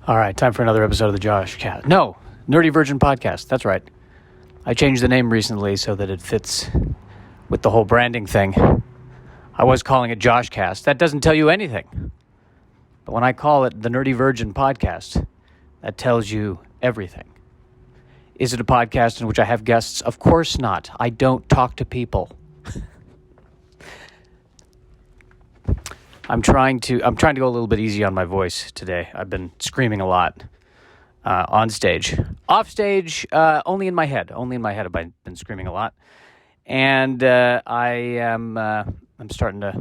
All right, time for another episode of the Josh Cat. No, Nerdy Virgin Podcast. That's right. I changed the name recently so that it fits with the whole branding thing. I was calling it Josh Cast. That doesn't tell you anything. But when I call it the Nerdy Virgin Podcast, that tells you everything. Is it a podcast in which I have guests? Of course not. I don't talk to people. I'm trying to go a little bit easy on my voice today. I've been screaming a lot on stage. Off stage, only in my head. Only in my head have I been screaming a lot. And I'm starting to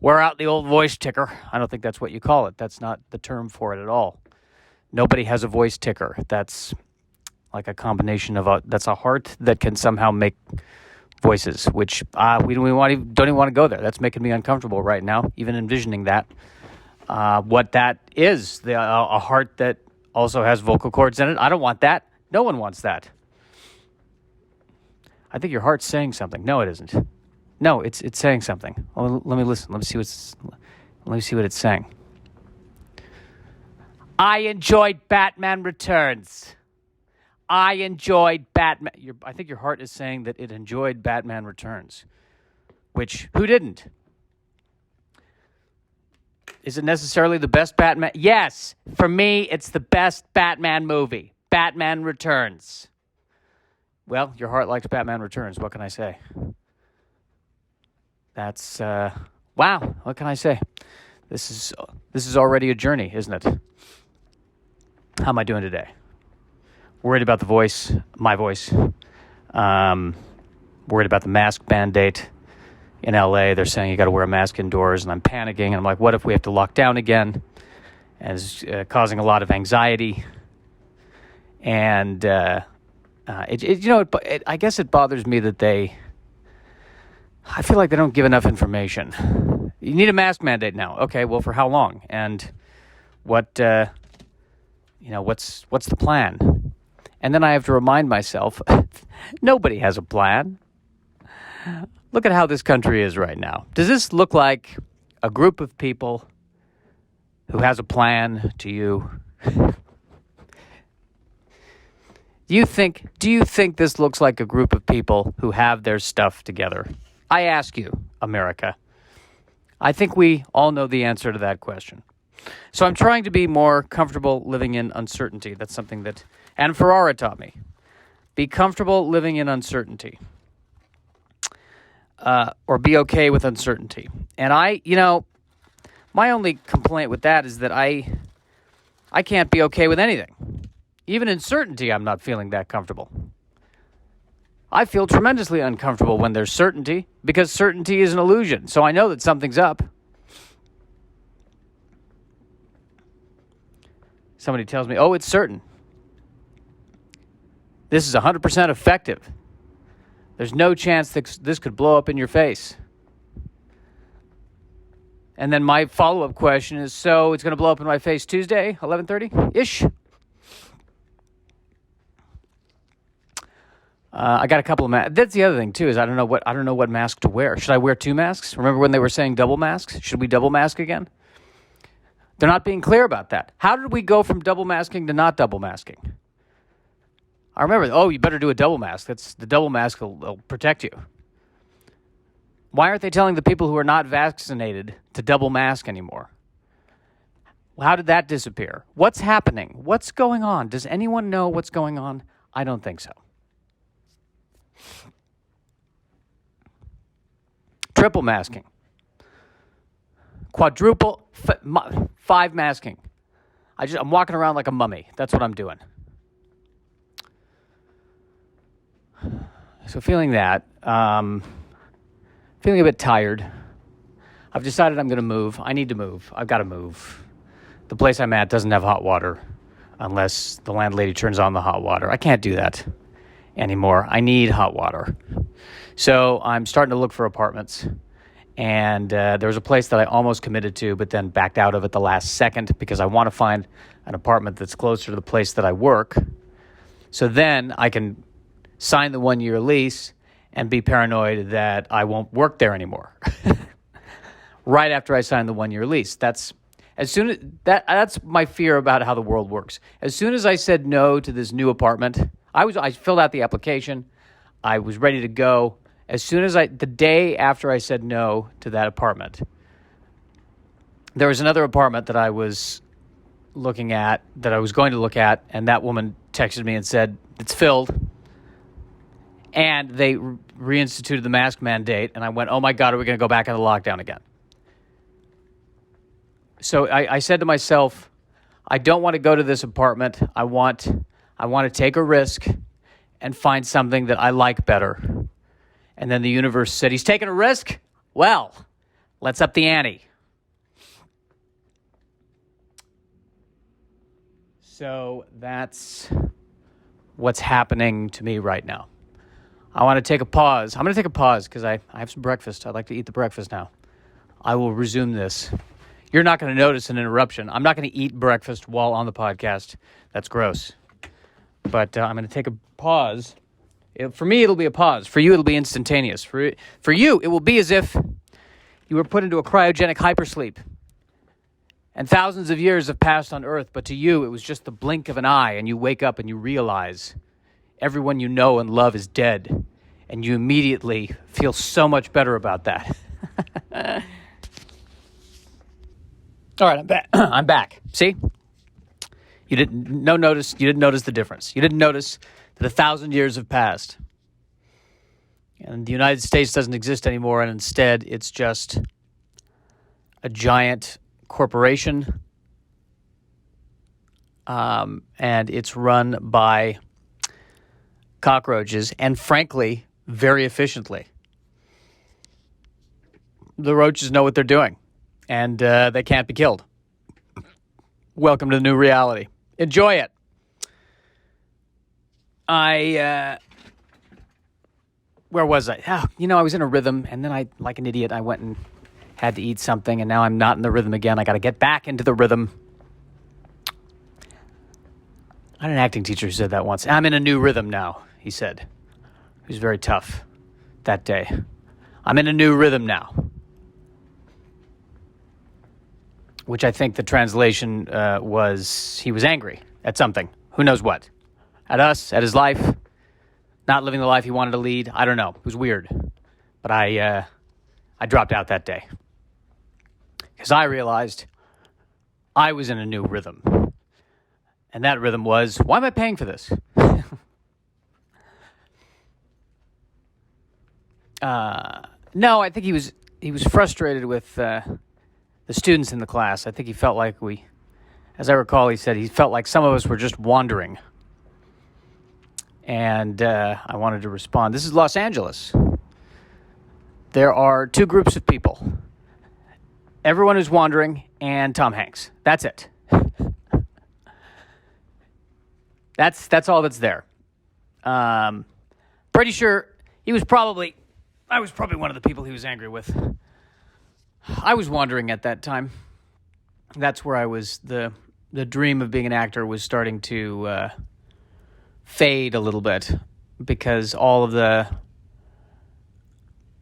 wear out the old voice ticker. I don't think that's what you call it. That's not the term for it at all. Nobody has a voice ticker. That's like a combination of that's a heart that can somehow make voices, which we don't even want to go there. That's making me uncomfortable right now, even envisioning that. What that is, a heart that also has vocal cords in it. I don't want that. No one wants that. I think your heart's saying something. No, it isn't. No, it's saying something. Oh, let me listen. Let me see what it's saying. I enjoyed Batman Returns. I enjoyed Batman. I think your heart is saying that it enjoyed Batman Returns. Which, who didn't? Is it necessarily the best Batman? Yes. For me, it's the best Batman movie. Batman Returns. Well, your heart likes Batman Returns. What can I say? That's, wow. What can I say? This is already a journey, isn't it? How am I doing today? Worried about the voice, my voice. Worried about the mask mandate in LA. They're saying you got to wear a mask indoors, and I'm panicking. And I'm like, what if we have to lock down again? And it's causing a lot of anxiety. And I guess it bothers me that I feel like they don't give enough information. You need a mask mandate now. Okay, well, for how long? And what's the plan? And then I have to remind myself, nobody has a plan. Look at how this country is right now. Does this look like a group of people who has a plan to you? Do you think this looks like a group of people who have their stuff together? I ask you, America. I think we all know the answer to that question. So I'm trying to be more comfortable living in uncertainty. That's something that Anne Ferrara taught me. Be comfortable living in uncertainty. Or be okay with uncertainty. And my only complaint with that is that I can't be okay with anything. Even in certainty, I'm not feeling that comfortable. I feel tremendously uncomfortable when there's certainty, because certainty is an illusion. So I know that something's up. Somebody tells me, oh, it's certain. This is 100% effective. There's no chance that this could blow up in your face. And then my follow-up question is, so it's going to blow up in my face Tuesday, 11:30-ish? I got a couple of masks. That's the other thing, too, is I don't know what mask to wear. Should I wear two masks? Remember when they were saying double masks? Should we double mask again? They're not being clear about that. How did we go from double masking to not double masking? I remember, you better do a double mask. The double mask will protect you. Why aren't they telling the people who are not vaccinated to double mask anymore? How did that disappear? What's happening? What's going on? Does anyone know what's going on? I don't think so. Triple masking. Quadruple, 5 masking. I'm walking around like a mummy. That's what I'm doing. So feeling that, feeling a bit tired. I've decided I'm going to move. I need to move. I've got to move. The place I'm at doesn't have hot water unless the landlady turns on the hot water. I can't do that anymore. I need hot water. So I'm starting to look for apartments. And there was a place that I almost committed to, but then backed out of at the last second because I want to find an apartment that's closer to the place that I work. So then I can sign the 1-year lease and be paranoid that I won't work there anymore. Right after I sign the 1-year lease. As soon as that's my fear about how the world works. As soon as I said no to this new apartment, I filled out the application. I was ready to go. As soon as the day after I said no to that apartment, there was another apartment that I was looking at, that I was going to look at, and that woman texted me and said, it's filled. And they reinstituted the mask mandate, and I went, oh my God, are we going to go back into lockdown again? So I said to myself, I don't want to go to this apartment. I want to take a risk and find something that I like better. And then the universe said, he's taking a risk? Well, let's up the ante. So that's what's happening to me right now. I want to take a pause. I'm going to take a pause because I have some breakfast. I'd like to eat the breakfast now. I will resume this. You're not going to notice an interruption. I'm not going to eat breakfast while on the podcast. That's gross. But I'm going to take a pause. For me, it'll be a pause. For you, it'll be instantaneous. For you, it will be as if you were put into a cryogenic hypersleep. And thousands of years have passed on Earth, but to you, it was just the blink of an eye, and you wake up and you realize everyone you know and love is dead. And you immediately feel so much better about that. All right, I'm back. I'm back. See? You didn't notice the difference. You didn't notice that 1,000 years have passed. And the United States doesn't exist anymore, and instead it's just a giant corporation. And it's run by cockroaches, and frankly, very efficiently. The roaches know what they're doing. And they can't be killed. Welcome to the new reality. Enjoy it. Where was I? I was in a rhythm, and then I, like an idiot, I went and had to eat something, and now I'm not in the rhythm again. I got to get back into the rhythm. I had an acting teacher who said that once. I'm in a new rhythm now, he said. He was very tough that day. I'm in a new rhythm now. Which I think the translation was he was angry at something. Who knows what? At us, at his life, not living the life he wanted to lead. I don't know. It was weird. But I dropped out that day. Because I realized I was in a new rhythm. And that rhythm was, why am I paying for this? No, I think he was frustrated with the students in the class. I think he felt like as I recall, he said he felt like some of us were just wandering. And I wanted to respond. This is Los Angeles. There are two groups of people. Everyone who's wandering and Tom Hanks. That's it. That's all that's there. Pretty sure I was probably one of the people he was angry with. I was wandering at that time. That's where I was. The dream of being an actor was starting to fade a little bit because all of the...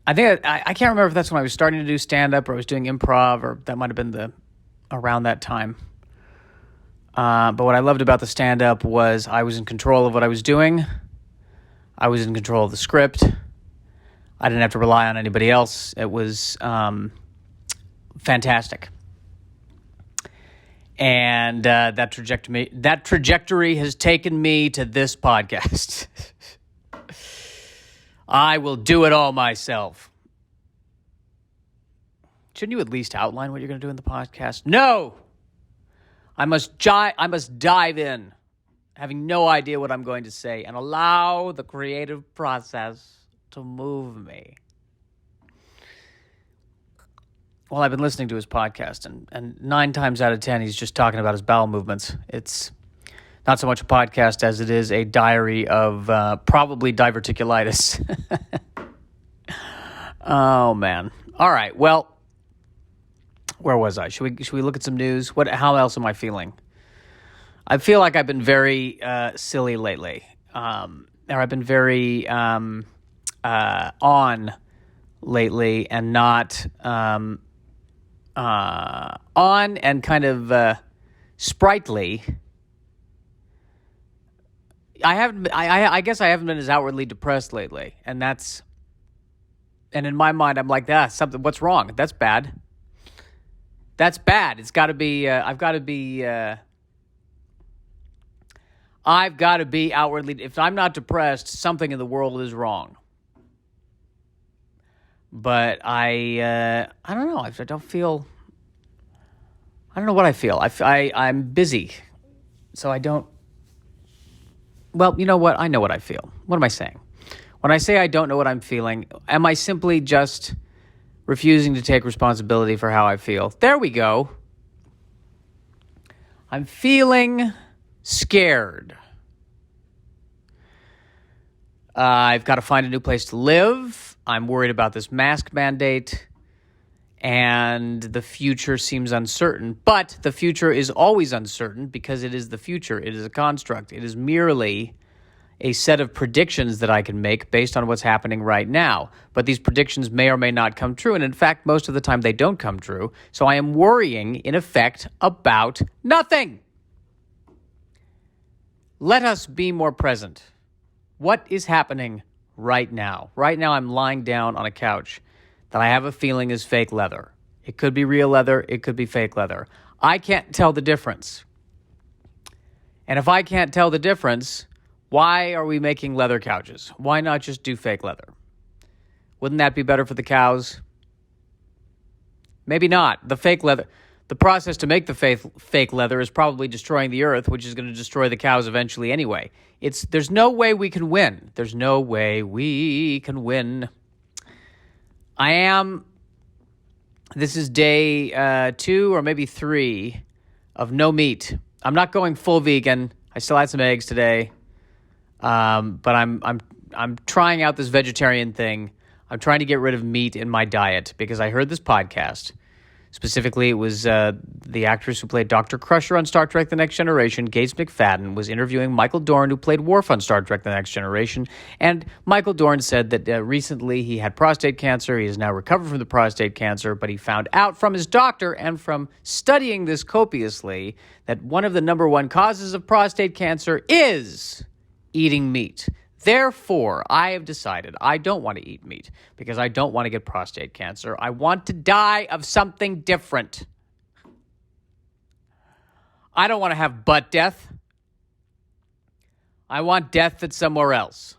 I can't remember if that's when I was starting to do stand-up or I was doing improv, or that might have been around that time. But what I loved about the stand-up was I was in control of what I was doing. I was in control of the script. I didn't have to rely on anybody else. It was fantastic. And that trajectory has taken me to this podcast. I will do it all myself. Shouldn't you at least outline what you're going to do in the podcast? No! I must dive in, having no idea what I'm going to say, and allow the creative process to move me. Well, I've been listening to his podcast, and 9 times out of 10, he's just talking about his bowel movements. It's not so much a podcast as it is a diary of probably diverticulitis. Oh, man. All right, well, where was I? Should we look at some news? How else am I feeling? I feel like I've been very silly lately. Or I've been very on lately and not on and kind of sprightly. I guess I haven't been as outwardly depressed lately, and in my mind I'm like, something. What's wrong? That's bad. That's bad. It's got to be. I've got to be outwardly. If I'm not depressed, something in the world is wrong. But I don't know. I don't feel. I don't know what I feel. I'm busy, so I don't. Well, you know what? I know what I feel. What am I saying? When I say I don't know what I'm feeling, am I simply just refusing to take responsibility for how I feel? There we go. I'm feeling scared. I've got to find a new place to live. I'm worried about this mask mandate. And the future seems uncertain. But the future is always uncertain because it is the future. It is a construct. It is merely a set of predictions that I can make based on what's happening right now. But these predictions may or may not come true. And in fact, most of the time they don't come true. So I am worrying, in effect, about nothing. Let us be more present. What is happening right now? Right now I'm lying down on a couch that I have a feeling is fake leather. It could be real leather. It could be fake leather. I can't tell the difference. And if I can't tell the difference, why are we making leather couches? Why not just do fake leather? Wouldn't that be better for the cows? Maybe not. The process to make the fake leather is probably destroying the earth, which is going to destroy the cows eventually anyway. There's no way we can win. There's no way we can win. This is day 2 or maybe 3 of no meat. I'm not going full vegan. I still had some eggs today. But I'm trying out this vegetarian thing. I'm trying to get rid of meat in my diet because I heard this podcast. Specifically, it was the actress who played Dr. Crusher on Star Trek The Next Generation, Gates McFadden, was interviewing Michael Dorn, who played Worf on Star Trek The Next Generation. And Michael Dorn said that recently he had prostate cancer. He has now recovered from the prostate cancer, but he found out from his doctor and from studying this copiously that one of the number one causes of prostate cancer is eating meat. Therefore, I have decided I don't want to eat meat because I don't want to get prostate cancer. I want to die of something different. I don't want to have butt death. I want death that's somewhere else.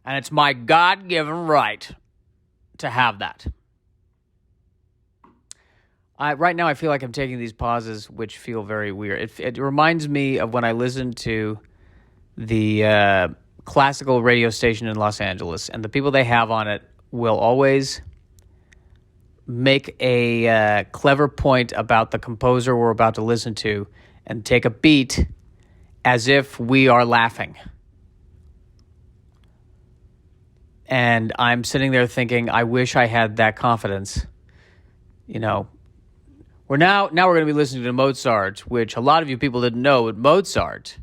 And it's my God-given right to have that. Right now, I feel like I'm taking these pauses, which feel very weird. It reminds me of when I listened to the classical radio station in Los Angeles, and the people they have on it will always make a clever point about the composer we're about to listen to and take a beat as if we are laughing. And I'm sitting there thinking, I wish I had that confidence, We're now we're going to be listening to Mozart, which a lot of you people didn't know, but Mozart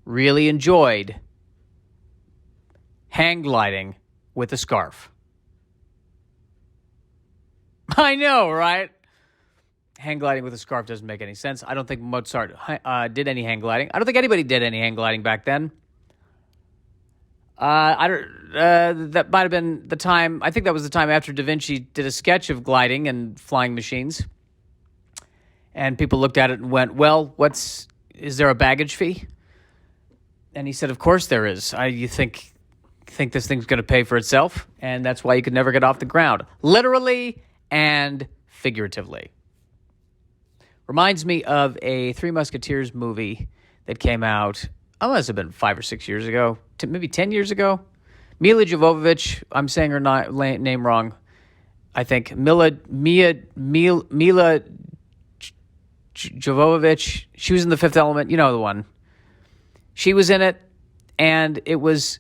really enjoyed hang gliding with a scarf. I know, right? Hang gliding with a scarf doesn't make any sense. I don't think Mozart did any hang gliding. I don't think anybody did any hang gliding back then. That might have been the time. I think that was the time after Da Vinci did a sketch of gliding and flying machines. And people looked at it and went, well, is there a baggage fee? And he said, of course there is. You think this thing's going to pay for itself? And that's why you could never get off the ground. Literally and figuratively. Reminds me of a Three Musketeers movie that came out, must have been 5 or 6 years ago, maybe 10 years ago. Mila Jovovich, I'm saying her name wrong. I think Mila Jovovich, she was in The Fifth Element, you know the one. She was in it, and it was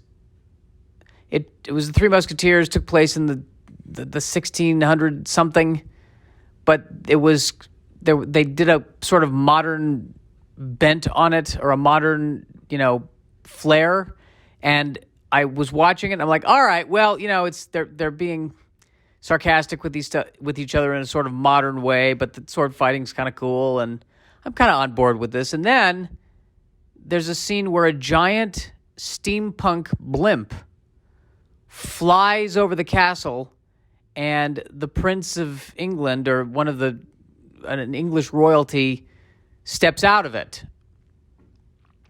the Three Musketeers, took place in the 1600 something, but it was they did a sort of modern bent on it, or a modern flair, and I was watching it and I'm like, all right, well, they're being sarcastic with each other in a sort of modern way, but the sword fighting's kind of cool, and I'm kind of on board with this. And then there's a scene where a giant steampunk blimp flies over the castle, and the Prince of England, or an English royalty, steps out of it.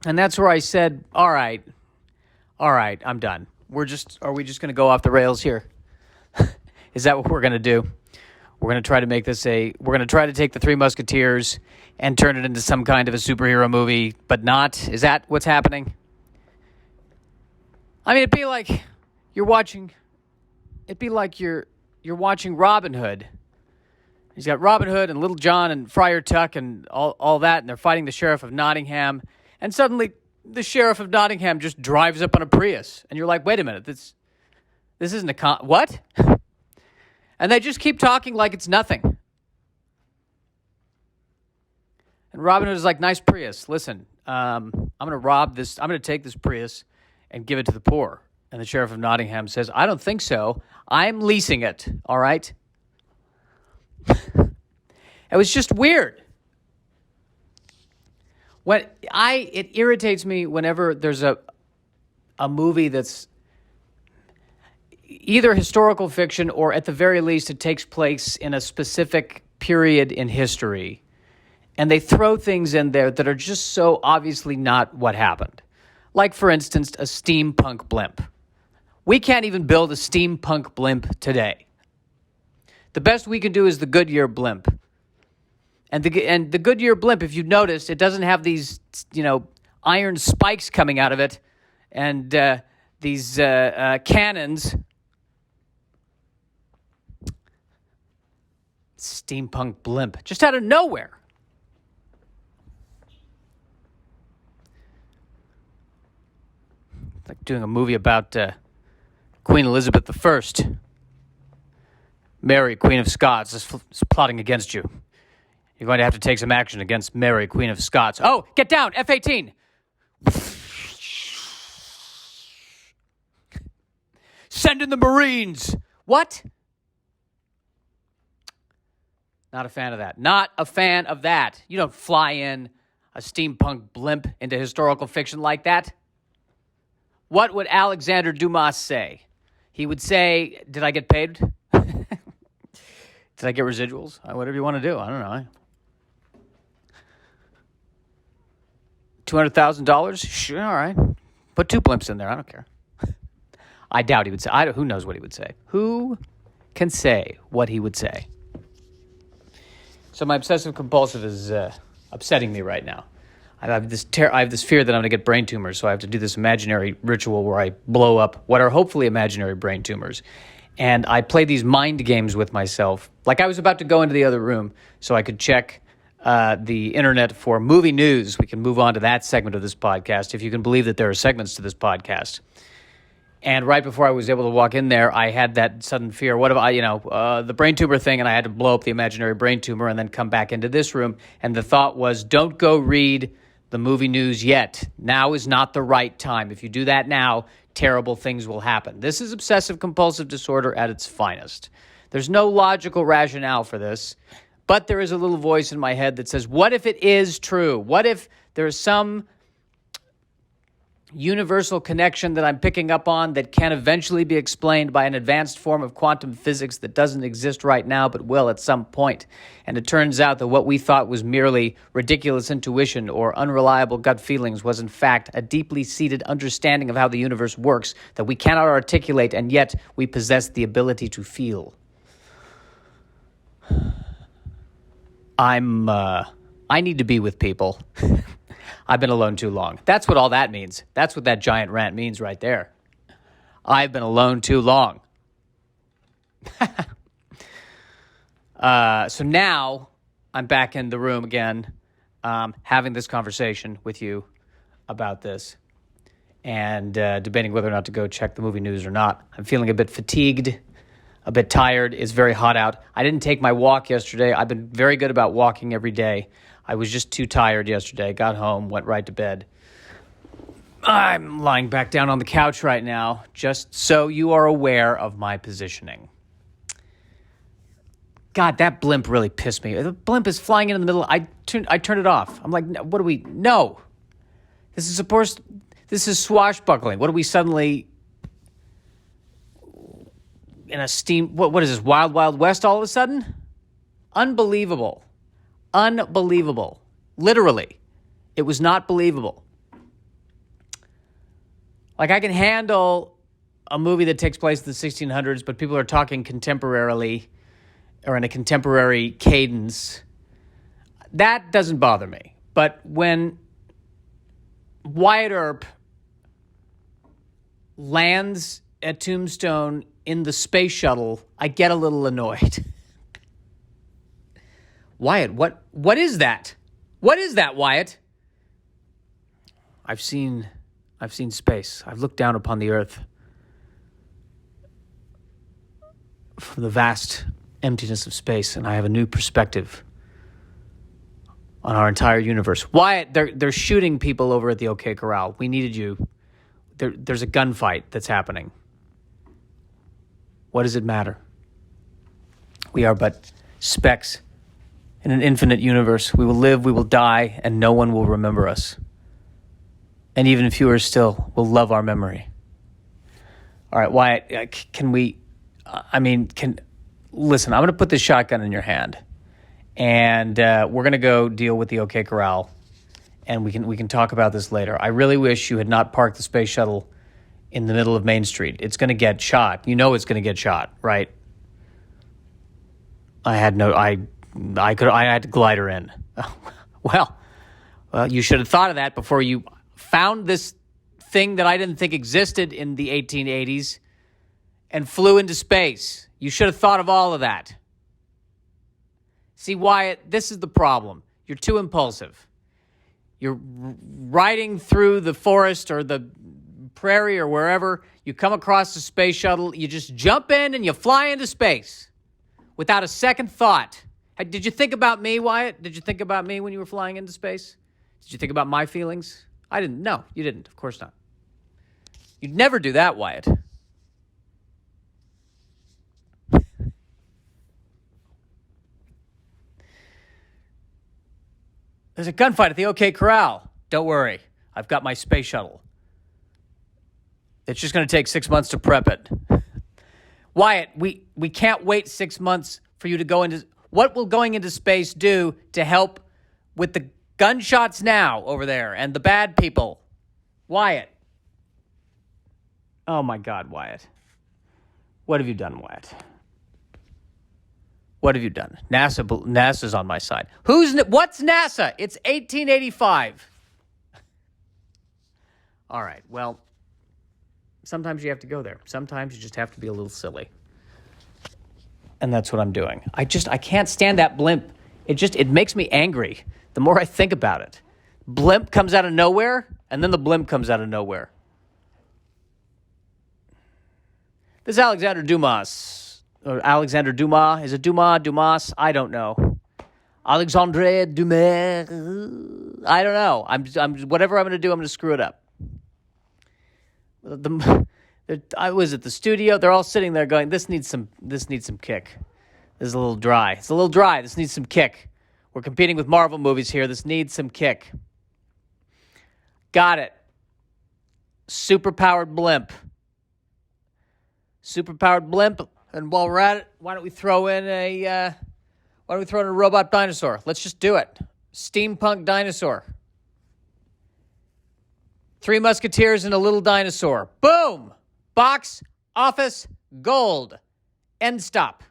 And that's where I said, all right, I'm done. Are we just going to go off the rails here? Is that what we're going to do? We're going to try to make this we're going to try to take the Three Musketeers and turn it into some kind of a superhero movie, but not? Is that what's happening? I mean, it'd be like you're watching Robin Hood. He's got Robin Hood and Little John and Friar Tuck and all that, and they're fighting the Sheriff of Nottingham, and suddenly the Sheriff of Nottingham just drives up on a Prius, and you're like, wait a minute, this isn't what? And they just keep talking like it's nothing. And Robin Hood is like, nice Prius. Listen, I'm going to take this Prius and give it to the poor. And the Sheriff of Nottingham says, I don't think so. I'm leasing it, all right? It was just weird. It irritates me whenever there's a movie that's either historical fiction or at the very least it takes place in a specific period in history, and they throw things in there that are just so obviously not what happened. Like, for instance, a steampunk blimp. We can't even build a steampunk blimp today. The best we can do is the Goodyear blimp. And the Goodyear blimp, if you've noticed, it doesn't have these, iron spikes coming out of it and these cannons. Steampunk blimp, just out of nowhere. It's like doing a movie about Queen Elizabeth I. Mary, Queen of Scots, is plotting against you. You're going to have to take some action against Mary, Queen of Scots. Oh, get down, F-18. Send in the Marines. What? Not a fan of that. Not a fan of that. You don't fly in a steampunk blimp into historical fiction like that. What would Alexander Dumas say? He would say, did I get paid? Did I get residuals? Whatever you want to do. I don't know. $200,000? Sure, all right. Put 2 blimps in there. I don't care. I doubt he would say. Who knows what he would say? Who can say what he would say? So my obsessive compulsive is upsetting me right now. I have this fear that I'm going to get brain tumors, so I have to do this imaginary ritual where I blow up what are hopefully imaginary brain tumors. And I play these mind games with myself. Like I was about to go into the other room so I could check the internet for movie news. We can move on to that segment of this podcast, if you can believe that there are segments to this podcast. And right before I was able to walk in there, I had that sudden fear. What if the brain tumor thing, and I had to blow up the imaginary brain tumor and then come back into this room. And the thought was, don't go read the movie news yet. Now is not the right time. If you do that now, terrible things will happen. This is obsessive compulsive disorder at its finest. There's no logical rationale for this, but there is a little voice in my head that says, what if it is true? What if there is some universal connection that I'm picking up on that can eventually be explained by an advanced form of quantum physics that doesn't exist right now but will at some point. And it turns out that what we thought was merely ridiculous intuition or unreliable gut feelings was in fact a deeply seated understanding of how the universe works that we cannot articulate, and yet we possess the ability to feel. I need to be with people. I've been alone too long. That's what all that means. That's what that giant rant means right there. I've been alone too long. So now I'm back in the room again, having this conversation with you about this and debating whether or not to go check the movie news or not. I'm feeling a bit fatigued, a bit tired. It's very hot out. I didn't take my walk yesterday. I've been very good about walking every day. I was just too tired yesterday. Got home, went right to bed. I'm lying back down on the couch right now, just so you are aware of my positioning. God, that blimp really pissed me. The blimp is flying in the middle. I turned it off. I'm like, what do we? No, this is swashbuckling. What are we suddenly in a steam? What is this? Wild Wild West all of a sudden? Unbelievable. Literally, it was not believable. Like, I can handle a movie that takes place in the 1600s, but people are talking contemporarily or in a contemporary cadence. That doesn't bother me. But when Wyatt Earp lands at Tombstone in the space shuttle, I get a little annoyed. Wyatt, what is that? What is that, Wyatt? I've seen space. I've looked down upon the earth from the vast emptiness of space, and I have a new perspective on our entire universe. Wyatt, they're shooting people over at the OK Corral. We needed you. There's a gunfight that's happening. What does it matter? We are but specks in an infinite universe. We will live, we will die, and no one will remember us. And even fewer still will love our memory. All right, Wyatt, listen, I'm going to put this shotgun in your hand, and we're going to go deal with the OK Corral, and we can talk about this later. I really wish you had not parked the space shuttle in the middle of Main Street. It's going to get shot. You know it's going to get shot, right? I had to glide her in. Well, you should have thought of that before you found this thing that I didn't think existed in the 1880s and flew into space. You should have thought of all of that. See, Wyatt, this is the problem. You're too impulsive. You're riding through the forest or the prairie or wherever. You come across a space shuttle. You just jump in and you fly into space without a second thought. Did you think about me, Wyatt? Did you think about me when you were flying into space? Did you think about my feelings? I didn't. No, you didn't. Of course not. You'd never do that, Wyatt. There's a gunfight at the OK Corral. Don't worry. I've got my space shuttle. It's just going to take 6 months to prep it. Wyatt, we can't wait 6 months for you to go into... What will going into space do to help with the gunshots now over there and the bad people? Wyatt. Oh, my God, Wyatt. What have you done, Wyatt? What have you done? NASA's on my side. What's NASA? It's 1885. All right, well, sometimes you have to go there. Sometimes you just have to be a little silly. And that's what I'm doing. I can't stand that blimp. It makes me angry the more I think about it. Blimp comes out of nowhere, and then the blimp comes out of nowhere. This is Alexander Dumas. Or Alexander Dumas. Is it Dumas? Dumas? I don't know. Alexandre Dumas. I don't know. I'm whatever I'm going to do, I'm going to screw it up. I was at the studio. They're all sitting there going, this needs some kick. This is a little dry. It's a little dry. This needs some kick. We're competing with Marvel movies here. This needs some kick. Got it. Superpowered blimp. Superpowered blimp. And while we're at it, why don't we throw in a robot dinosaur? Let's just do it. Steampunk dinosaur. 3 Musketeers and a little dinosaur. Boom! Box office gold. End stop.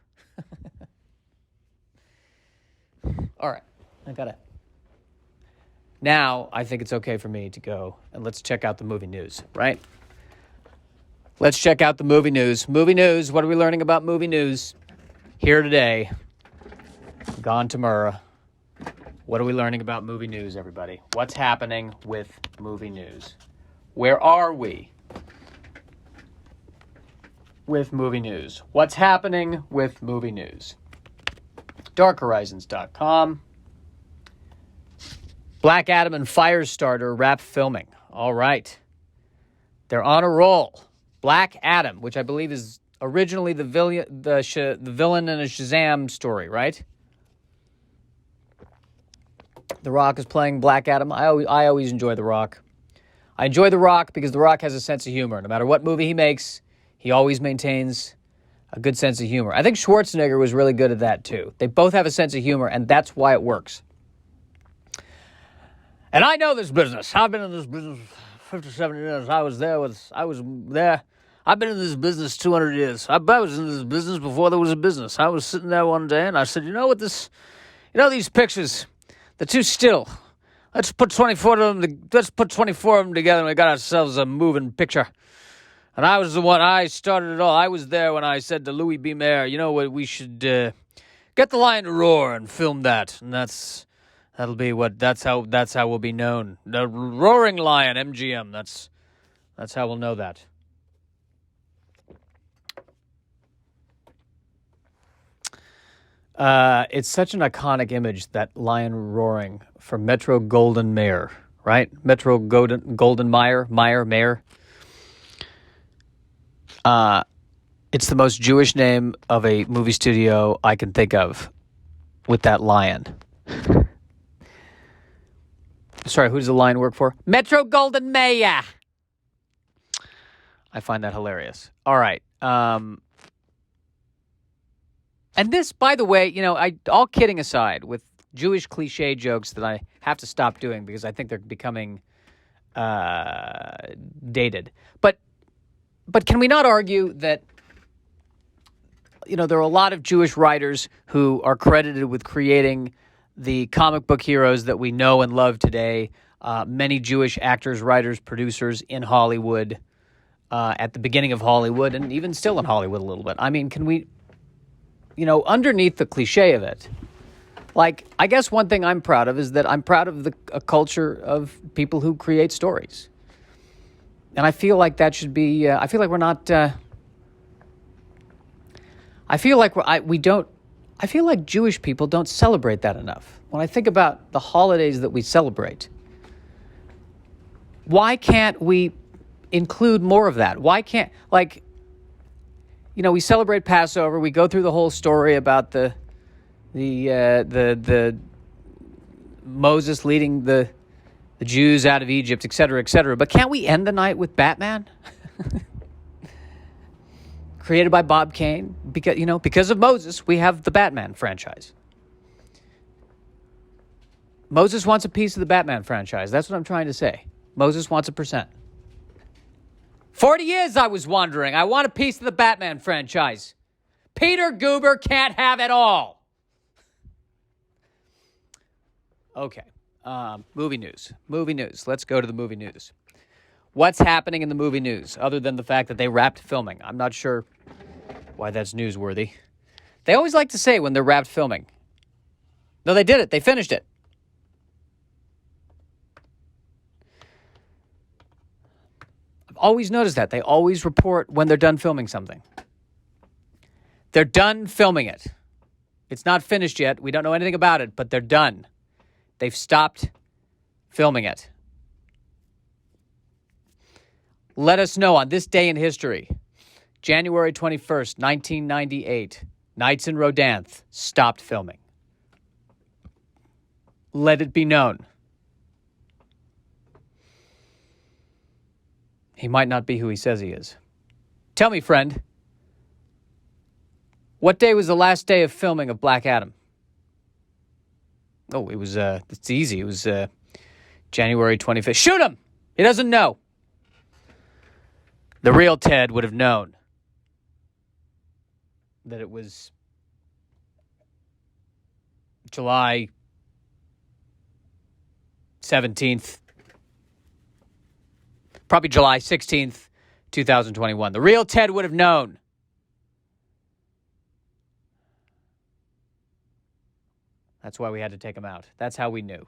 All right. Now, I think it's okay for me to go and let's check out the movie news, right? Let's check out the movie news. Movie news. What are we learning about movie news? Here today. Gone tomorrow. What are we learning about movie news, everybody? What's happening with movie news? Where are we with movie news? What's happening with movie news? DarkHorizons.com. Black Adam and Firestarter wrap filming. All right. They're on a roll. Black Adam, which I believe is Originally the villain in a Shazam story, right? The Rock is playing Black Adam. I always enjoy The Rock. I enjoy The Rock because The Rock has a sense of humor. No matter what movie he makes, he always maintains a good sense of humor. I think Schwarzenegger was really good at that, too. They both have a sense of humor, and that's why it works. And I know this business. I've been in this business 57 years. I was there. I've been in this business 200 years. I was in this business before there was a business. I was sitting there one day, and I said, these pictures, they're too still. Let's put 24 of them together, and we got ourselves a moving picture. And I was the one. I started it all. I was there when I said to Louis B. Mayer, you know what? We should get the lion to roar and film that. And that's how we'll be known. The roaring lion, MGM. That's how we'll know that. It's such an iconic image, that lion roaring, for Metro Golden Mayer, right? Metro Golden Mayer. It's the most Jewish name of a movie studio I can think of, with that lion. Sorry, who does the lion work for? Metro Golden Mayer. I find that hilarious. All right. And this, by the way, all kidding aside, with Jewish cliche jokes that I have to stop doing because I think they're becoming dated. But can we not argue that, there are a lot of Jewish writers who are credited with creating the comic book heroes that we know and love today, many Jewish actors, writers, producers in Hollywood, at the beginning of Hollywood, and even still in Hollywood a little bit. I mean, can we... underneath the cliche of it, I guess one thing I'm proud of is that I'm proud of a culture of people who create stories. And I feel like that should be, I feel like we're not, I feel like Jewish people don't celebrate that enough. When I think about the holidays that we celebrate, why can't we include more of that? Why can't, we celebrate Passover. We go through the whole story about the Moses leading the Jews out of Egypt, et cetera, et cetera. But can't we end the night with Batman? Created by Bob Kane. Because of Moses, we have the Batman franchise. Moses wants a piece of the Batman franchise. That's what I'm trying to say. Moses wants 1%. 40 years I was wondering. I want a piece of the Batman franchise. Peter Goober can't have it all. Okay. Movie news. Let's go to the movie news. What's happening in the movie news, other than the fact that they wrapped filming? I'm not sure why that's newsworthy. They always like to say when they're wrapped filming. No, they did it. They finished it. Always notice that. They always report when they're done filming something. They're done filming it. It's not finished yet. We don't know anything about it, but they're done. They've stopped filming it. Let us know on this day in history, January 21st, 1998, Nights in Rodanthe stopped filming. Let it be known. He might not be who he says he is. Tell me, friend, what day was the last day of filming of Black Adam? Oh, it was, it's easy. It was January 25th. Shoot him! He doesn't know. The real Ted would have known that it was July 17th. Probably July 16th, 2021. The real Ted would have known. That's why we had to take him out. That's how we knew.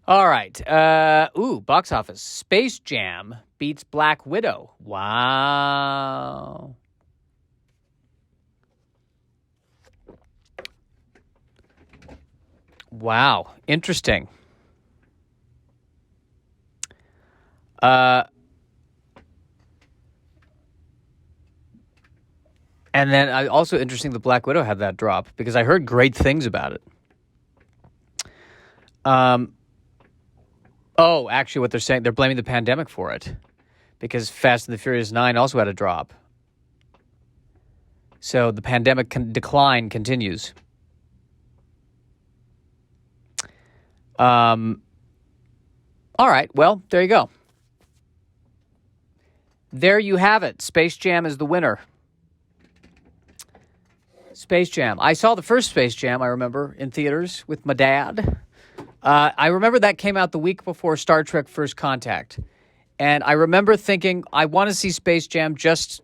All right. Box office. Space Jam beats Black Widow. Wow. Wow. Interesting. And then also interesting that Black Widow had that drop because I heard great things about it. Actually, what they're saying, they're blaming the pandemic for it because Fast and the Furious 9 also had a drop. So the pandemic decline continues. All right, well, there you go. There you have it. Space Jam is the winner. Space Jam. I saw the first Space Jam, I remember, in theaters with my dad. I remember that came out the week before Star Trek First Contact. And I remember thinking, I want to see Space Jam just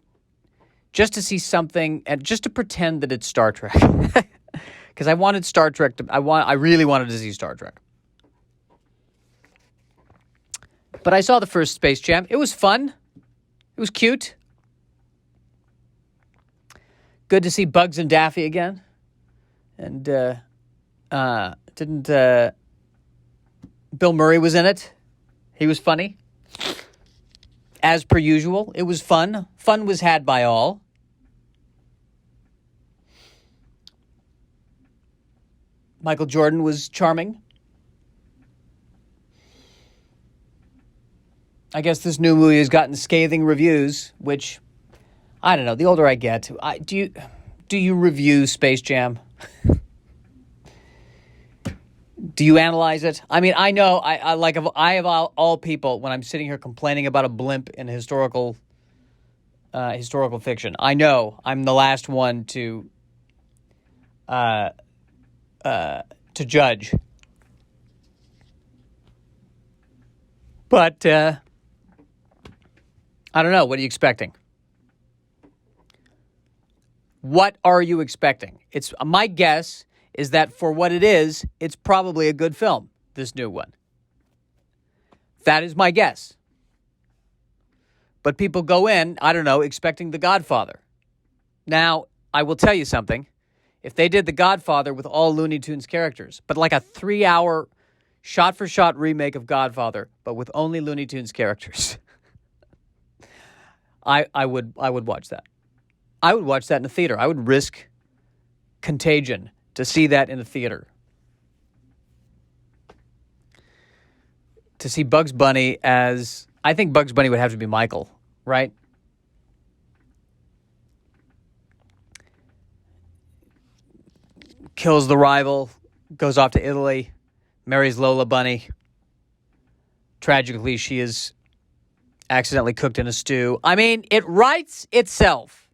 to see something and just to pretend that it's Star Trek. Because I wanted Star Trek I really wanted to see Star Trek. But I saw the first Space Jam. It was fun. It was cute. Good to see Bugs and Daffy again. And Bill Murray was in it. He was funny. As per usual, it was fun. Fun was had by all. Michael Jordan was charming. I guess this new movie has gotten scathing reviews, which, I don't know, the older I get, do you review Space Jam? Do you analyze it? I mean, I know, I have all people, when I'm sitting here complaining about a blimp in historical fiction, I know I'm the last one to judge. But, I don't know. What are you expecting? What are you expecting? It's my guess is that for what it is, it's probably a good film, this new one. That is my guess. But people go in, I don't know, expecting The Godfather. Now, I will tell you something. If they did The Godfather with all Looney Tunes characters, but like a 3-hour shot-for-shot remake of Godfather, but with only Looney Tunes characters, I would watch that. I would watch that in a theater. I would risk Contagion to see that in a theater. To see Bugs Bunny as... I think Bugs Bunny would have to be Michael, right? Kills the rival, goes off to Italy, marries Lola Bunny. Tragically, she is accidentally cooked in a stew. I mean, it writes itself.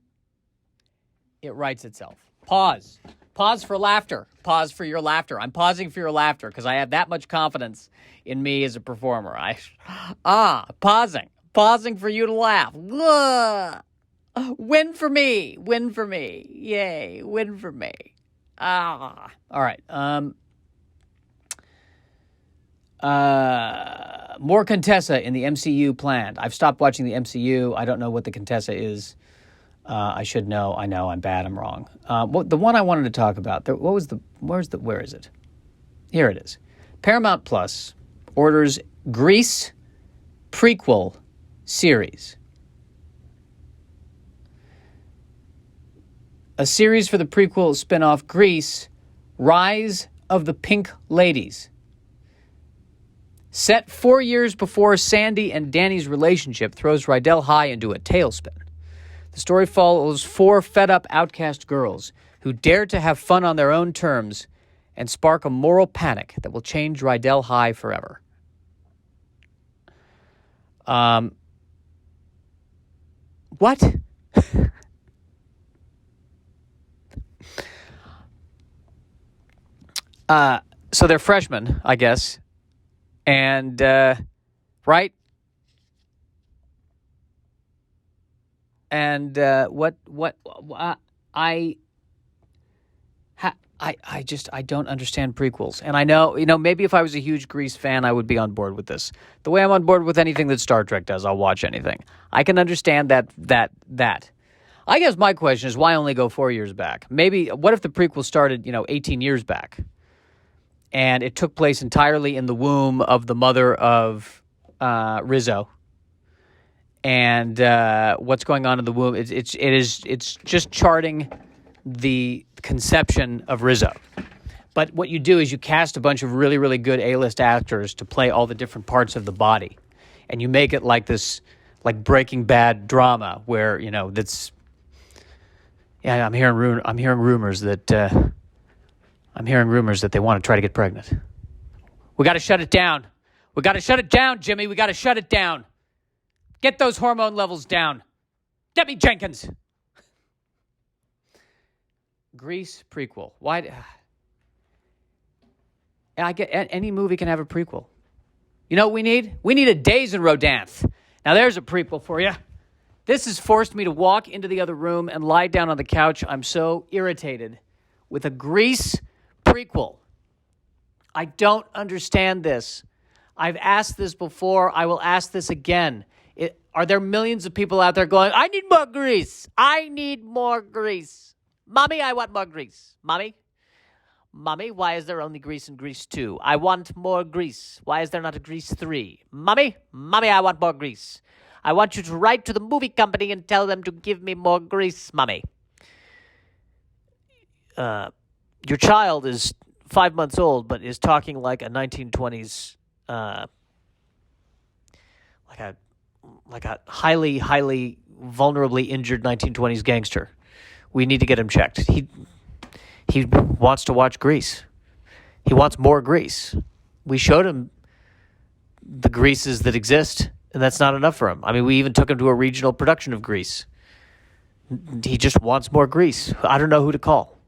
It writes itself. Pause. Pause for laughter. Pause for your laughter. I'm pausing for your laughter because I have that much confidence in me as a performer. Pausing. Pausing for you to laugh. Win for me. Win for me. Yay. Win for me. All right. More Contessa in the MCU planned. I've stopped watching the MCU. I don't know what the Contessa is. I should know. I know. I'm bad. I'm wrong. The one I wanted to talk about. Where is it? Here it is. Paramount Plus orders Grease Prequel series. A series for the prequel spinoff Grease, Rise of the Pink Ladies. Set 4 years before Sandy and Danny's relationship throws Rydell High into a tailspin. The story follows 4 fed-up outcast girls who dare to have fun on their own terms and spark a moral panic that will change Rydell High forever. What? So they're freshmen, I guess. And, right? And, I don't understand prequels. And I know, maybe if I was a huge Grease fan, I would be on board with this. The way I'm on board with anything that Star Trek does, I'll watch anything. I can understand that. I guess my question is, why only go 4 years back? Maybe, what if the prequel started, 18 years back? And it took place entirely in the womb of the mother of Rizzo. and what's going on in the womb. It's just charting the conception of Rizzo. But what you do is you cast a bunch of really, really good A-list actors to play all the different parts of the body, and you make it like this, like Breaking Bad drama where that's. Yeah, I'm hearing rumors that they want to try to get pregnant. We got to shut it down. We got to shut it down, Jimmy. We got to shut it down. Get those hormone levels down. Debbie Jenkins. Grease prequel. Why? I get any movie can have a prequel. You know what we need? We need a Days in Rodanthe. Now there's a prequel for you. This has forced me to walk into the other room and lie down on the couch. I'm so irritated with a Grease prequel. I don't understand this. I've asked this before. I will ask this again. Are there millions of people out there going, I need more Grease. I need more Grease. Mommy, I want more Grease. Mommy, why is there only Grease in Grease 2? I want more Grease. Why is there not a Grease 3? Mommy, I want more Grease. I want you to write to the movie company and tell them to give me more Grease, Mommy. Your child is 5 months old, but is talking like a 1920s, like a highly, highly vulnerably injured 1920s gangster. We need to get him checked. He wants to watch Grease. He wants more Grease. We showed him the Greases that exist, and that's not enough for him. I mean, we even took him to a regional production of Grease. He just wants more Grease. I don't know who to call.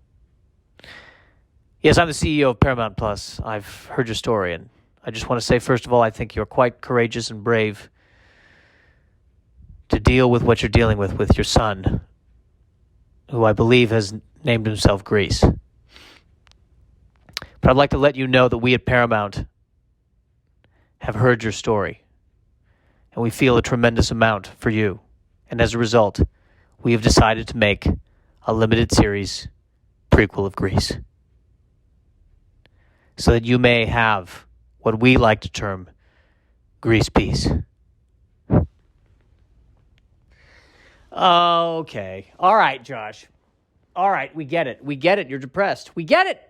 Yes, I'm the CEO of Paramount Plus. I've heard your story, and I just want to say, first of all, I think you're quite courageous and brave to deal with what you're dealing with your son, who I believe has named himself Grease. But I'd like to let you know that we at Paramount have heard your story, and we feel a tremendous amount for you. And as a result, we have decided to make a limited series prequel of Grease, so that you may have what we like to term Grease peace. Okay. All right, Josh. All right, we get it. We get it. You're depressed. We get it.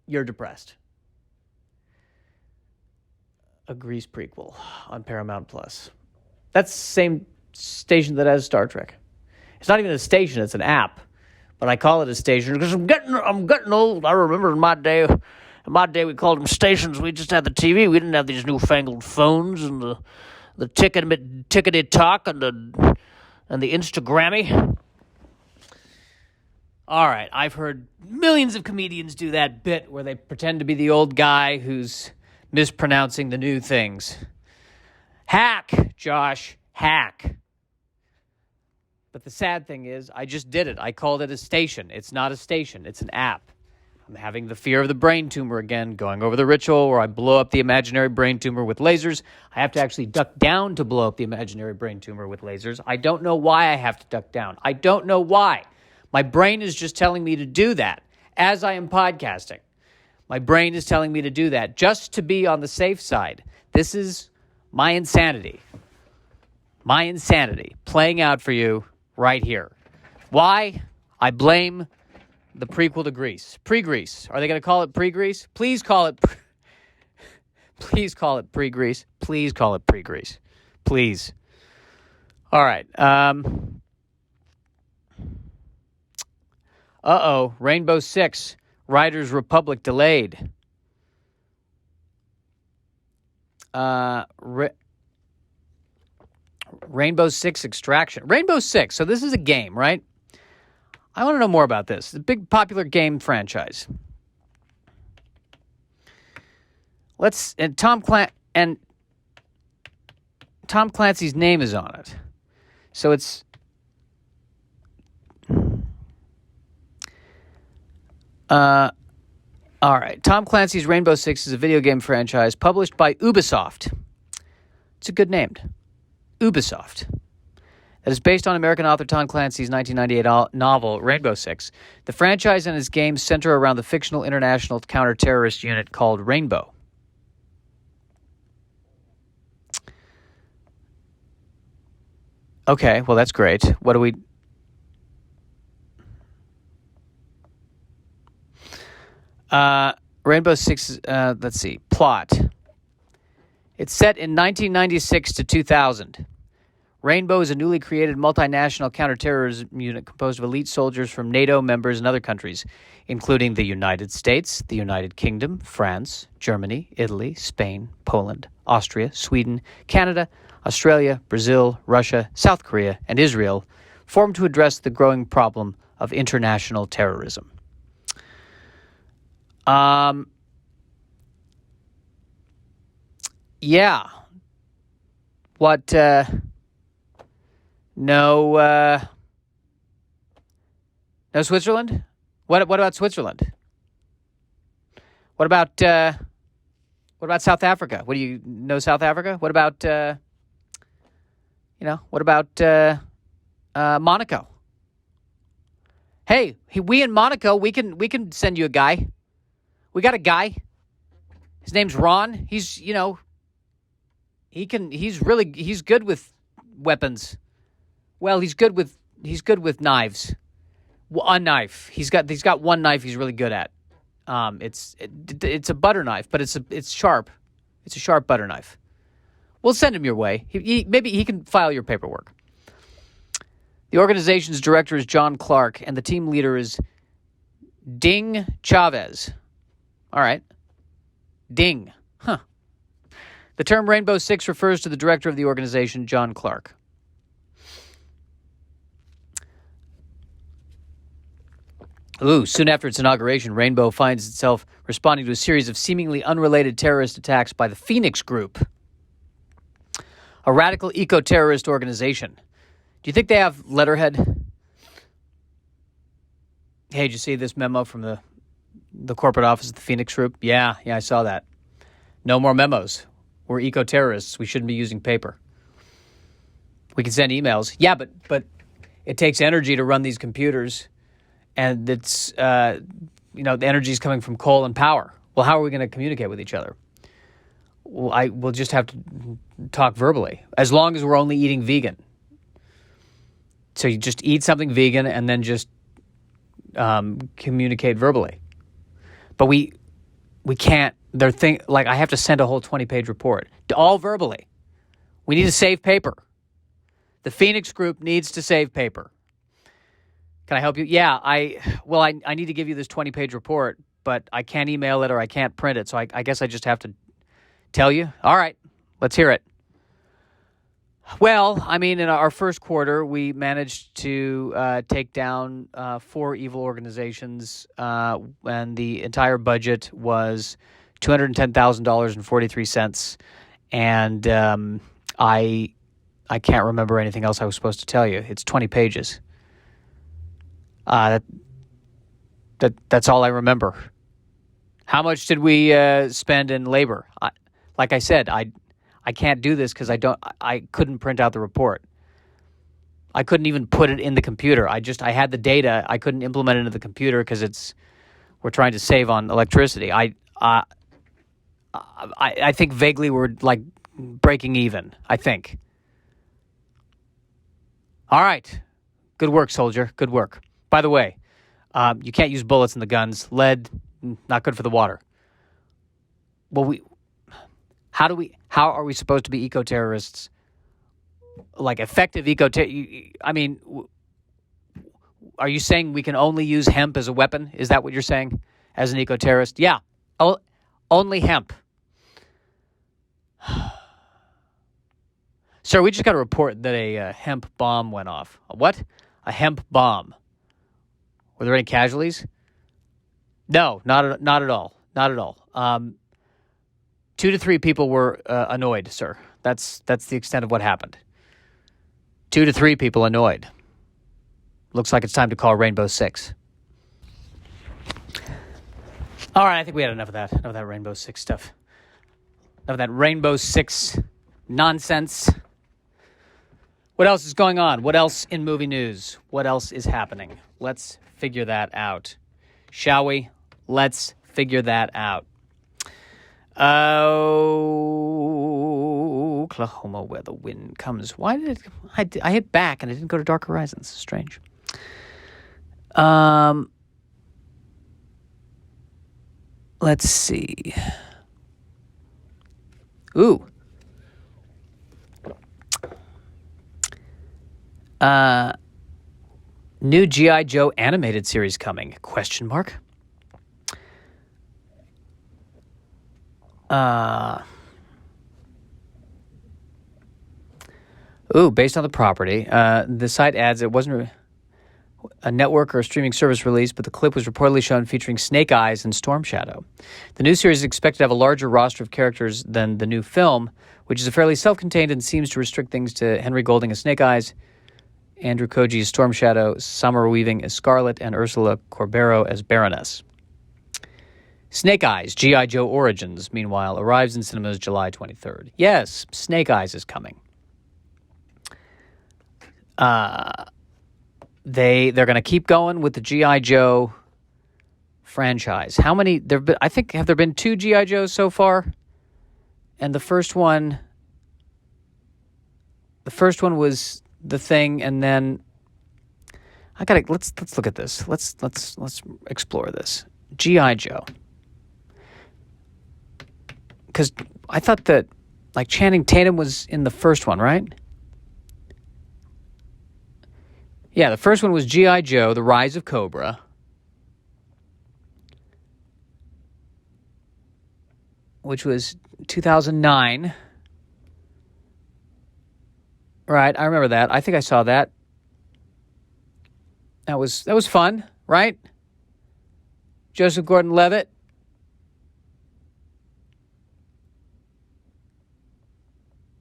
You're depressed. A Grease prequel on Paramount Plus. That's the same station that has Star Trek. It's not even a station, it's an app. But I call it a station because I'm getting old. I remember in my day we called them stations. We just had the TV. We didn't have these newfangled phones and the tickety talk and the Instagrammy. All right, I've heard millions of comedians do that bit where they pretend to be the old guy who's mispronouncing the new things. Hack, Josh, hack. But the sad thing is, I just did it. I called it a station. It's not a station. It's an app. I'm having the fear of the brain tumor again, going over the ritual where I blow up the imaginary brain tumor with lasers. I have to actually duck down to blow up the imaginary brain tumor with lasers. I don't know why I have to duck down. I don't know why. My brain is just telling me to do that as I am podcasting. My brain is telling me to do that just to be on the safe side. This is my insanity. My insanity playing out for you right here. Why? I blame the prequel to Grease. Pre-Grease. Are they going to call it pre-Grease? Please call it please call it pre-Grease. Please call it pre-Grease. Please. All right. Rainbow Six, Riders Republic delayed. Rainbow Six Extraction. Rainbow Six. So this is a game, right? I want to know more about this. The big popular game franchise. Tom Clancy's name is on it. So it's all right. Tom Clancy's Rainbow Six is a video game franchise published by Ubisoft. It's a good name. Ubisoft. That is based on American author Tom Clancy's 1998 novel, Rainbow Six. The franchise and its games center around the fictional international counter-terrorist unit called Rainbow. Okay, well, that's great. What do we... Rainbow Six, let's see. Plot. It's set in 1996 to 2000. Rainbow is a newly created multinational counterterrorism unit composed of elite soldiers from NATO members and other countries, including the United States, the United Kingdom, France, Germany, Italy, Spain, Poland, Austria, Sweden, Canada, Australia, Brazil, Russia, South Korea, and Israel, formed to address the growing problem of international terrorism. Yeah. What, no Switzerland? What about Switzerland? What about South Africa? What do you know South Africa? What about Monaco? Hey, we in Monaco, we can send you a guy. We got a guy. His name's Ron. He's good with weapons. Well, he's good with knives. A knife. He's got one knife he's really good at. It's a butter knife, but it's sharp. It's a sharp butter knife. We'll send him your way. Maybe he can file your paperwork. The organization's director is John Clark, and the team leader is Ding Chavez. All right. Ding. Huh. The term Rainbow Six refers to the director of the organization, John Clark. Soon after its inauguration, Rainbow finds itself responding to a series of seemingly unrelated terrorist attacks by the Phoenix Group, a radical eco-terrorist organization. Do you think they have letterhead? Hey, did you see this memo from the corporate office of the Phoenix Group? Yeah, I saw that. No more memos. We're eco-terrorists. We shouldn't be using paper. We can send emails. Yeah, but it takes energy to run these computers. And it's, the energy is coming from coal and power. Well, how are we going to communicate with each other? Well, we'll just have to talk verbally, as long as we're only eating vegan. So you just eat something vegan and then just communicate verbally. But we can't. I have to send a whole 20-page report, all verbally. We need to save paper. The Phoenix Group needs to save paper. Can I help you? Yeah, I need to give you this 20-page report, but I can't email it or I can't print it, so I guess I just have to tell you. All right, let's hear it. Well, in our first quarter, we managed to take down 4 evil organizations, and the entire budget was $210,000.43, and I can't remember anything else I was supposed to tell you. It's 20 pages. That's all I remember. How much did we spend in labor? Like I said, I can't do this because I couldn't print out the report. I couldn't even put it in the computer. I had the data. I couldn't implement it into the computer because we're trying to save on electricity. I think vaguely we're like breaking even. I think. All right. Good work, soldier. Good work. By the way, you can't use bullets in the guns. Lead, not good for the water. Well, how are we supposed to be eco-terrorists? Like effective are you saying we can only use hemp as a weapon? Is that what you're saying as an eco-terrorist? Yeah, only hemp. Sir, we just got a report that a hemp bomb went off. A what? A hemp bomb. Were there any casualties? No, not at all. Not at all. 2 to 3 people were annoyed, sir. That's the extent of what happened. 2 to 3 people annoyed. Looks like it's time to call Rainbow Six. All right, I think we had enough of that. Enough of that Rainbow Six stuff. Enough of that Rainbow Six nonsense. What else is going on? What else in movie news? What else is happening? Let's figure that out. Shall we? Let's figure that out. Okay. Oklahoma, where the wind comes. Why did I hit back and it didn't go to Dark Horizons? Strange. Let's see. Ooh. New G.I. Joe animated series coming? Question mark. Based on the property. The site adds it wasn't a network or a streaming service release, but the clip was reportedly shown featuring Snake Eyes and Storm Shadow. The new series is expected to have a larger roster of characters than the new film, which is fairly self-contained and seems to restrict things to Henry Golding as Snake Eyes, Andrew Koji as Storm Shadow, Summer Weaving as Scarlet, and Ursula Corbero as Baroness. Snake Eyes, G.I. Joe Origins, meanwhile, arrives in cinemas July 23rd. Yes, Snake Eyes is coming. They're going to keep going with the G.I. Joe franchise. How many? Have there been 2 G.I. Joes so far? And the first one was The Thing, and then let's look at this. Let's explore this. G.I. Joe. Because I thought that Channing Tatum was in the first one, right? Yeah, the first one was G.I. Joe, The Rise of Cobra. Which was 2009. Right, I remember that. I think I saw that. That was fun, right? Joseph Gordon-Levitt.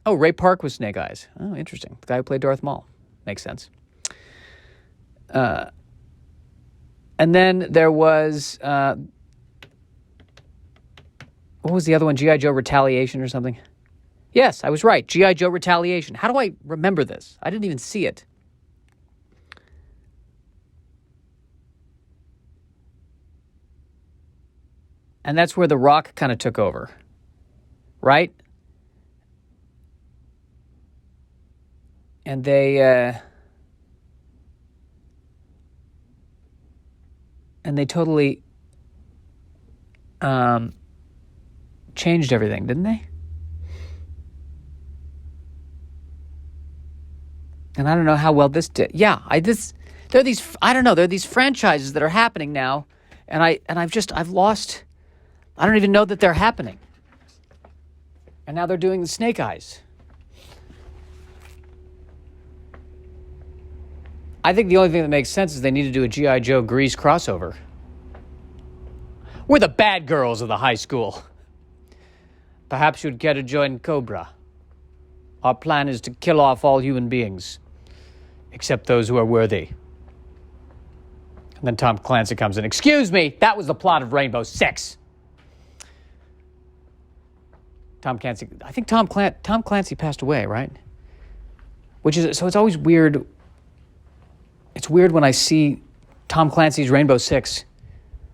Oh, Ray Park was Snake Eyes. Oh, interesting. The guy who played Darth Maul. Makes sense. And then there was... what was the other one? G.I. Joe Retaliation or something? Yes, I was right. G.I. Joe Retaliation. How do I remember this? I didn't even see it. And that's where The Rock kind of took over. Right? And they totally changed everything, didn't they? And I don't know how well this did. Yeah, there are these franchises that are happening now, and I've lost. I don't even know that they're happening. And now they're doing the Snake Eyes. I think the only thing that makes sense is they need to do a G.I. Joe Grease crossover. We're the bad girls of the high school. Perhaps you'd care to join Cobra. Our plan is to kill off all human beings, except those who are worthy. And then Tom Clancy comes in. Excuse me, that was the plot of Rainbow Six. Tom Clancy. I think Tom Clancy passed away, right? So it's always weird. It's weird when I see Tom Clancy's Rainbow Six.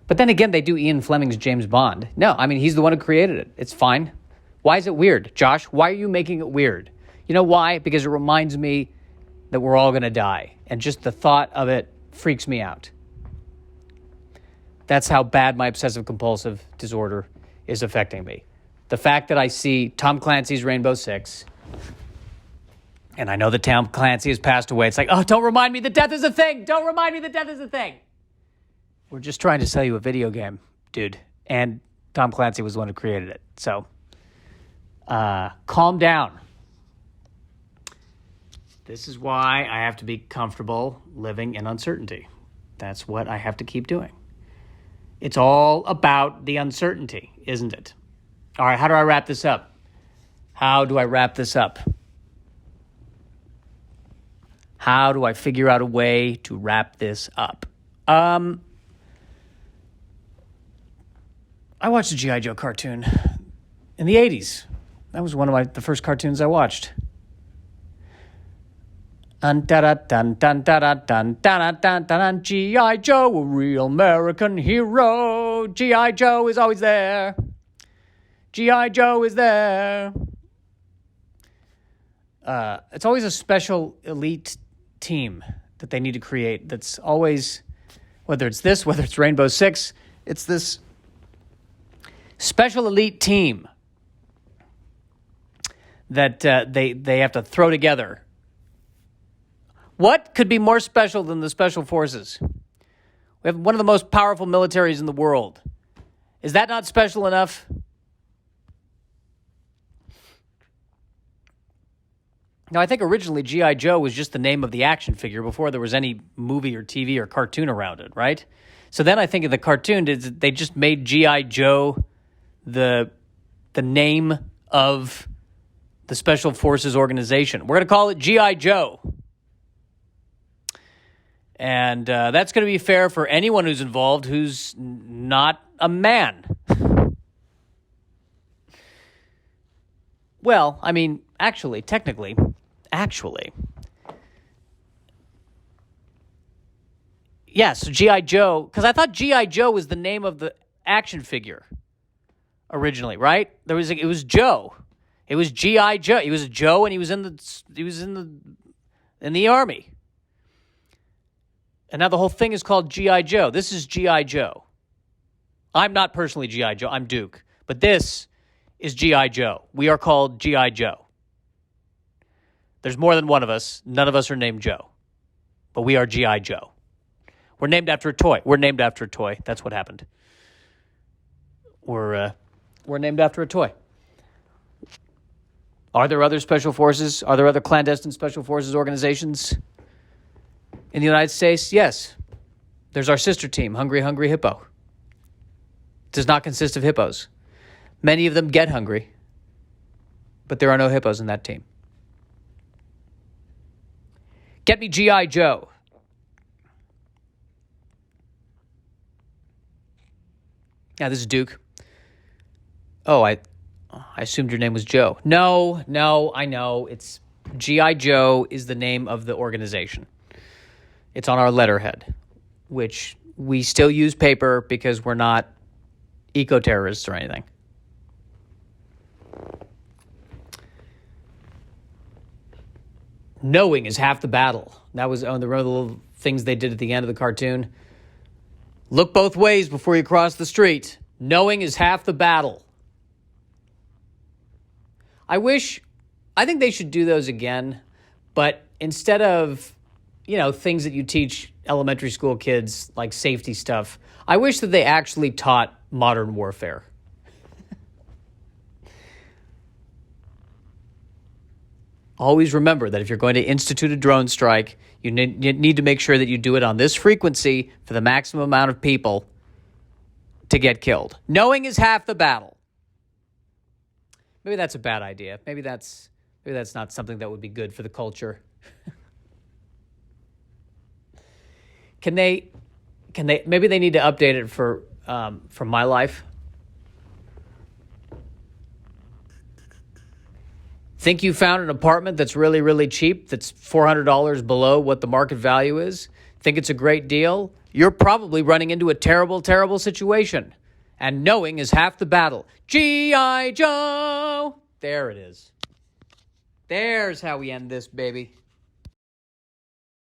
But then again, they do Ian Fleming's James Bond. No, I mean, he's the one who created it. It's fine. Why is it weird? Josh, why are you making it weird? You know why? Because it reminds me that we're all going to die. And just the thought of it freaks me out. That's how bad my obsessive-compulsive disorder is affecting me. The fact that I see Tom Clancy's Rainbow Six, and I know that Tom Clancy has passed away. It's like, oh, don't remind me that death is a thing. Don't remind me that death is a thing. We're just trying to sell you a video game, dude. And Tom Clancy was the one who created it. So, calm down. This is why I have to be comfortable living in uncertainty. That's what I have to keep doing. It's all about the uncertainty, isn't it? All right, how do I wrap this up? How do I wrap this up? How do I figure out a way to wrap this up? I watched a G.I. Joe cartoon in the 80s. That was one of the first cartoons I watched. G.I. Joe, a real American hero. G.I. Joe is always there. G.I. Joe is there. it's always a special elite team that they need to create. That's always, whether it's Rainbow Six, it's this special elite team that they have to throw together. What could be more special than the Special Forces? We have one of the most powerful militaries in the world. Is that not special enough? Now, I think originally G.I. Joe was just the name of the action figure before there was any movie or TV or cartoon around it, right? So then I think of the cartoon, they just made G.I. Joe the name of the Special Forces organization. We're going to call it G.I. Joe. And that's going to be fair for anyone who's involved who's not a man. Well, I mean, technically, yes, G.I. Joe, because I thought G.I. Joe was the name of the action figure originally, right? It was Joe. It was G.I. Joe. He was a Joe, and he was in the army. And now the whole thing is called G.I. Joe. This is G.I. Joe. I'm not personally G.I. Joe. I'm Duke. But this is G.I. Joe. We are called G.I. Joe. There's more than one of us. None of us are named Joe. But we are G.I. Joe. We're named after a toy. That's what happened. We're named after a toy. Are there other special forces? Are there other clandestine special forces organizations in the United States? Yes. There's our sister team, Hungry Hungry Hippo. It does not consist of hippos. Many of them get hungry, but there are no hippos in that team. Get me G.I. Joe. Yeah, this is Duke. Oh, I assumed your name was Joe. No, I know. It's G.I. Joe is the name of the organization. It's on our letterhead, which we still use paper because we're not eco-terrorists or anything. Knowing is half the battle. That was on the little things they did at the end of the cartoon. Look both ways before you cross the street. Knowing is half the battle. I think they should do those again, but instead of, things that you teach elementary school kids, like safety stuff, I wish that they actually taught modern warfare. Always remember that if you're going to institute a drone strike, you need to make sure that you do it on this frequency for the maximum amount of people to get killed. Knowing is half the battle. Maybe that's a bad idea. Maybe that's not something that would be good for the culture. Maybe they need to update it for my life. Think you found an apartment that's really, really cheap, that's $400 below what the market value is? Think it's a great deal? You're probably running into a terrible, terrible situation. And knowing is half the battle. G.I. Joe! There it is. There's how we end this, baby.